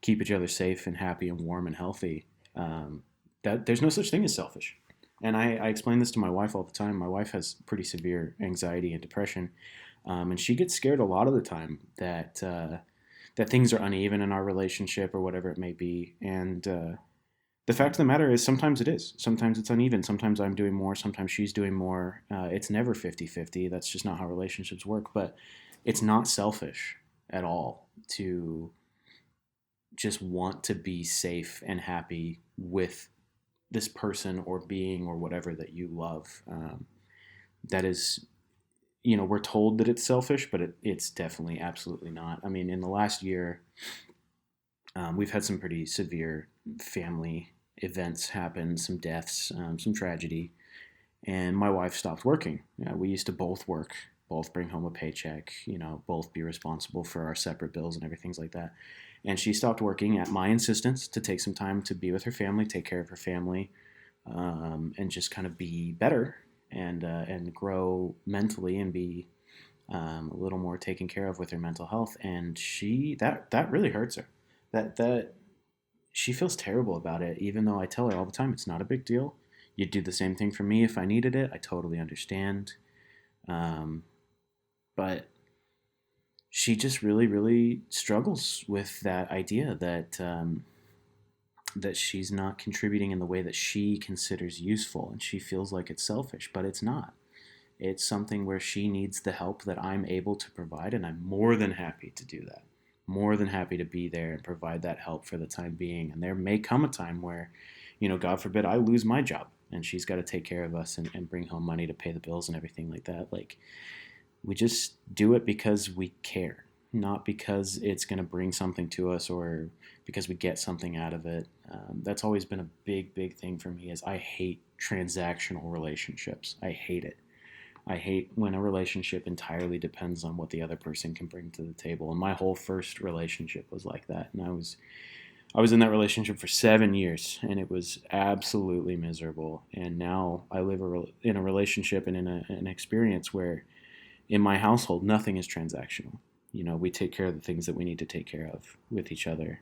keep each other safe and happy and warm and healthy, that there's no such thing as selfish. And I explain this to my wife all the time. My wife has pretty severe anxiety and depression, and she gets scared a lot of the time that things are uneven in our relationship or whatever it may be. And the fact of the matter is sometimes it is. Sometimes it's uneven. Sometimes I'm doing more. Sometimes she's doing more. It's never 50-50. That's just not how relationships work. But it's not selfish at all to just want to be safe and happy with this person or being or whatever that you love. That is, we're told that it's selfish, but it's definitely absolutely not. I mean, in the last year, we've had some pretty severe family events happen, some deaths, some tragedy, and my wife stopped working. We used to both work, both bring home a paycheck, both be responsible for our separate bills and everything like that. And she stopped working at my insistence to take some time to be with her family, take care of her family, and just kind of be better and grow mentally and be a little more taken care of with her mental health. And that really hurts her. That she feels terrible about it, even though I tell her all the time it's not a big deal. You'd do the same thing for me if I needed it. I totally understand. But she just really, really struggles with that idea that she's not contributing in the way that she considers useful, and she feels like it's selfish, but it's not. It's something where she needs the help that I'm able to provide, and I'm more than happy to do that. More than happy to be there and provide that help for the time being. And there may come a time where, God forbid, I lose my job and she's got to take care of us and bring home money to pay the bills and everything like that. Like, we just do it because we care, not because it's going to bring something to us or because we get something out of it. That's always been a big, big thing for me is I hate transactional relationships. I hate it. I hate when a relationship entirely depends on what the other person can bring to the table. And my whole first relationship was like that. And I was in that relationship for 7 years, and it was absolutely miserable. And now I live in a relationship and in an experience where in my household, nothing is transactional. We take care of the things that we need to take care of with each other.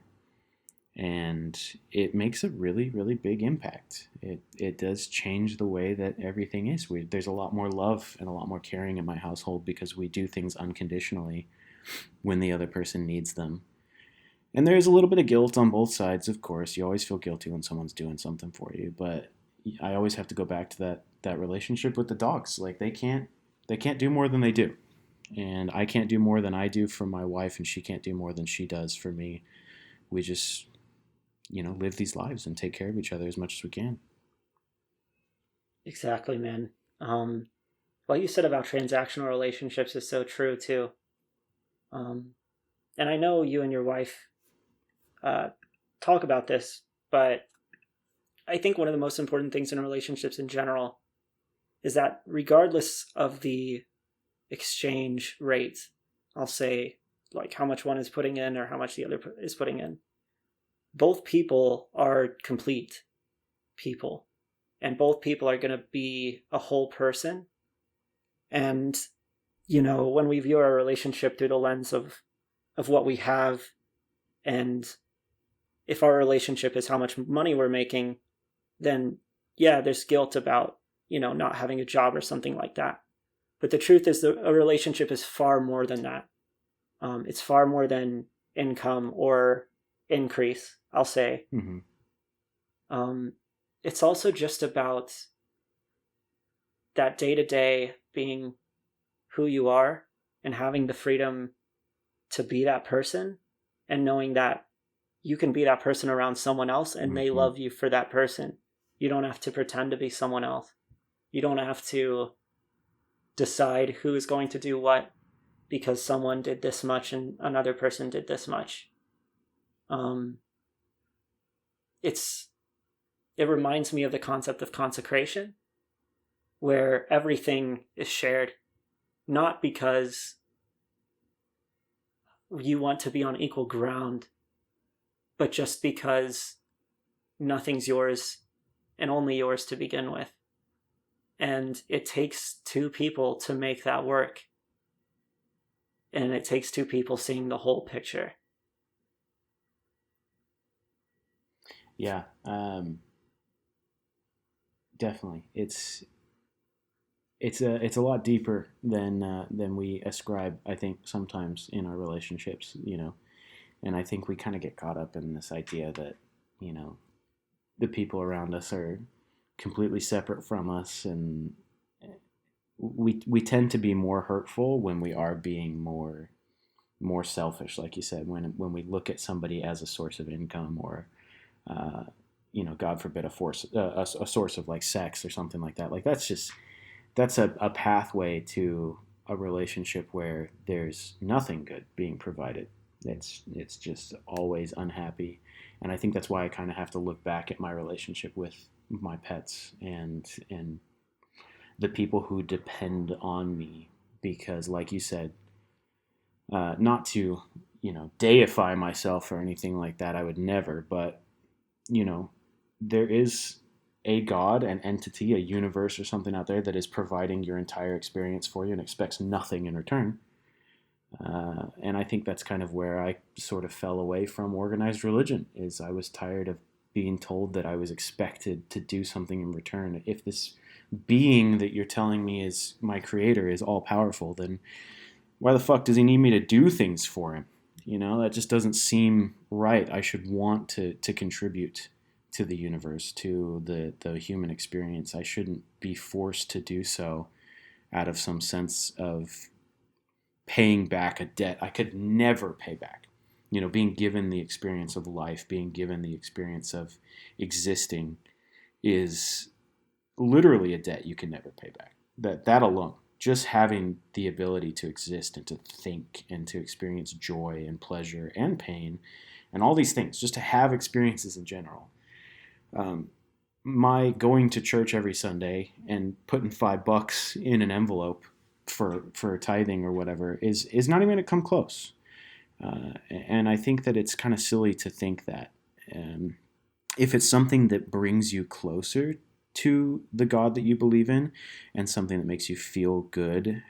And it makes a really, really big impact. It does change the way that everything is. There's a lot more love and a lot more caring in my household because we do things unconditionally when the other person needs them. And there's a little bit of guilt on both sides, of course. You always feel guilty when someone's doing something for you, but I always have to go back to that relationship with the dogs. Like they can't do more than they do. And I can't do more than I do for my wife, and she can't do more than she does for me. We just live these lives and take care of each other as much as we can. Exactly, man. What you said about transactional relationships is so true too. And I know you and your wife talk about this, but I think one of the most important things in relationships in general is that regardless of the exchange rate, I'll say, like how much one is putting in or how much the other is putting in, both people are complete people, and both people are going to be a whole person. And when we view our relationship through the lens of what we have, and if our relationship is how much money we're making, then yeah, there's guilt about not having a job or something like that. But the truth is that a relationship is far more than that. It's far more than income or increase, I'll say. Mm-hmm. It's also just about that day-to-day being who you are and having the freedom to be that person, and knowing that you can be that person around someone else and they love you for that person. You don't have to pretend to be someone else. You don't have to decide who is going to do what because someone did this much and another person did this much. It reminds me of the concept of consecration, where everything is shared, not because you want to be on equal ground, but just because nothing's yours and only yours to begin with. And it takes two people to make that work. and it takes two people seeing the whole picture. Yeah, definitely. It's a lot deeper than we ascribe. I think sometimes in our relationships, and I think we kind of get caught up in this idea that you know the people around us are completely separate from us, and we tend to be more hurtful when we are being more selfish, like you said, when we look at somebody as a source of income, or uh, God forbid, a source of like sex or something like that. Like that's a pathway to a relationship where there's nothing good being provided. It's just always unhappy, and I think that's why I kind of have to look back at my relationship with my pets and the people who depend on me, because, like you said, not to deify myself or anything like that. I would never, but you know, there is a God, an entity, a universe, or something out there that is providing your entire experience for you and expects nothing in return. And I think that's kind of where I sort of fell away from organized religion. Is I was tired of being told that I was expected to do something in return. If this being that you're telling me is my creator is all powerful, then why the fuck does he need me to do things for him? That just doesn't seem right. I should want to contribute to the universe, to the human experience. I shouldn't be forced to do so out of some sense of paying back a debt I could never pay back. Being given the experience of life, being given the experience of existing is literally a debt you can never pay back. That alone, just having the ability to exist and to think and to experience joy and pleasure and pain and all these things, just to have experiences in general. Um, my going to church every Sunday and putting $5 in an envelope for tithing or whatever is not even going to come close. And I think that it's kind of silly to think that. If it's something that brings you closer to the God that you believe in and something that makes you feel good,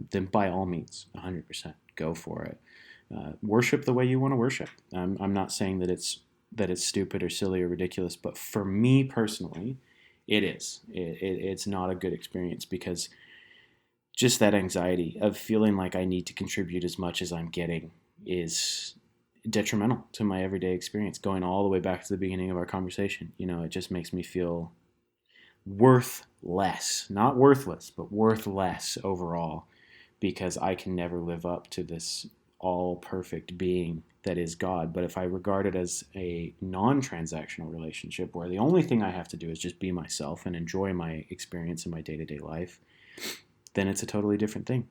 then by all means, 100% go for it. Worship the way you want to worship. I'm not saying that it's stupid or silly or ridiculous, but for me personally, it is. It's not a good experience because just that anxiety of feeling like I need to contribute as much as I'm getting is detrimental to my everyday experience. Going all the way back to the beginning of our conversation, it just makes me feel worth less, not worthless, but worth less overall, because I can never live up to this all perfect being that is God. But if I regard it as a non-transactional relationship where the only thing I have to do is just be myself and enjoy my experience in my day-to-day life, then it's a totally different thing.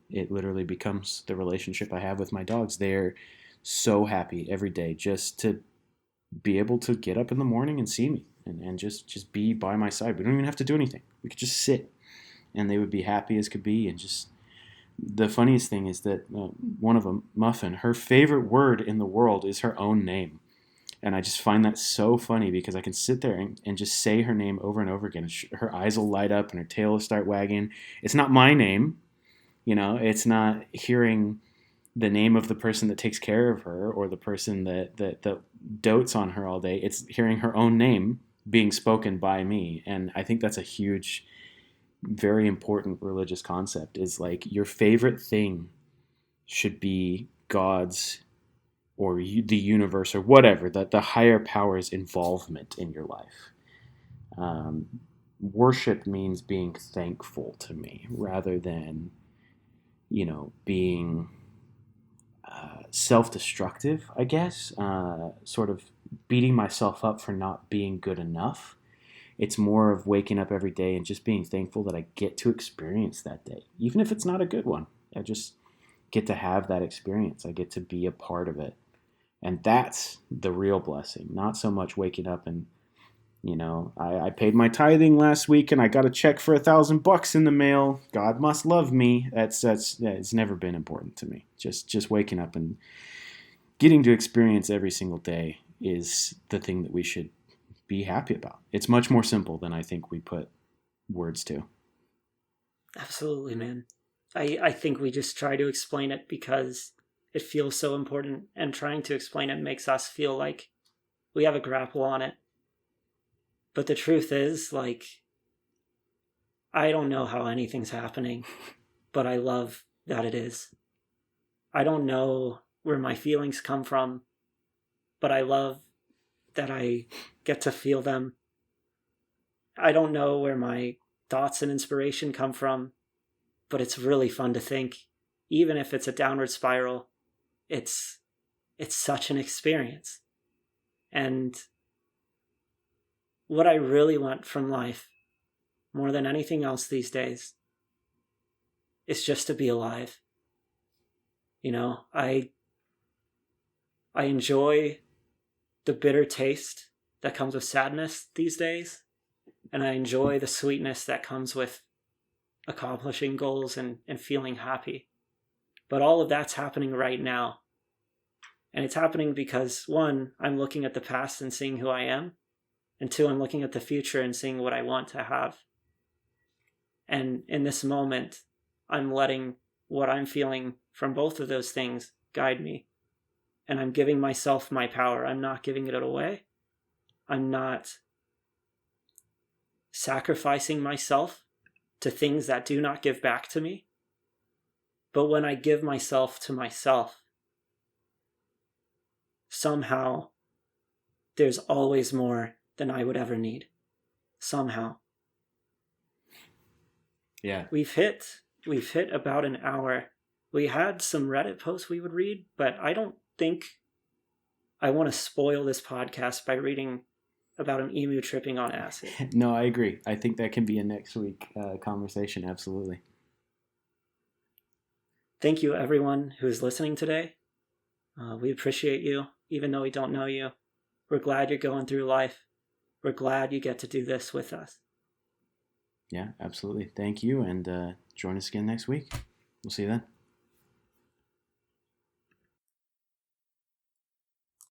It literally becomes the relationship I have with my dogs. They're so happy every day just to be able to get up in the morning and see me and just be by my side. We don't even have to do anything. We could just sit and they would be happy as could be. And just the funniest thing is that one of them, Muffin, her favorite word in the world is her own name. And I just find that so funny because I can sit there and just say her name over and over again. Her eyes will light up and her tail will start wagging. It's not my name, it's not hearing the name of the person that takes care of her or the person that dotes on her all day. It's hearing her own name being spoken by me. And I think that's a huge, very important religious concept, is like your favorite thing should be God's or the universe or whatever, the higher power's involvement in your life. Um, Worship means being thankful to me rather than, being self-destructive, I guess, sort of beating myself up for not being good enough. It's more of waking up every day and just being thankful that I get to experience that day, even if it's not a good one. I just get to have that experience. I get to be a part of it. And that's the real blessing, not so much waking up and, I paid my tithing last week and I got a check for $1,000 in the mail. God must love me. It's never been important to me. Just waking up and getting to experience every single day is the thing that we should be happy about. It's much more simple than I think we put words to. Absolutely, man. I think we just try to explain it because it feels so important, and trying to explain it makes us feel like we have a grapple on it. But the truth is, like, I don't know how anything's happening, but I love that it is. I don't know where my feelings come from, but I love that I get to feel them. I don't know where my thoughts and inspiration come from, but it's really fun to think. Even if it's a downward spiral, it's such an experience. And what I really want from life, more than anything else these days, is just to be alive. You know, I enjoy the bitter taste that comes with sadness these days, and I enjoy the sweetness that comes with accomplishing goals and feeling happy. But all of that's happening right now. And it's happening because, one, I'm looking at the past and seeing who I am, and two, I'm looking at the future and seeing what I want to have. And in this moment, I'm letting what I'm feeling from both of those things guide me. And I'm giving myself my power. I'm not giving it away. I'm not sacrificing myself to things that do not give back to me. But when I give myself to myself, somehow there's always more than I would ever need. Somehow. Yeah. We've hit about an hour. We had some Reddit posts we would read, but I don't think I want to spoil this podcast by reading about an emu tripping on acid. No, I agree. I think that can be a next week conversation. Absolutely. Thank you, everyone who is listening today. We appreciate you, even though we don't know you. We're glad you're going through life. We're glad you get to do this with us. Yeah, absolutely. Thank you, and join us again next week. We'll see you then.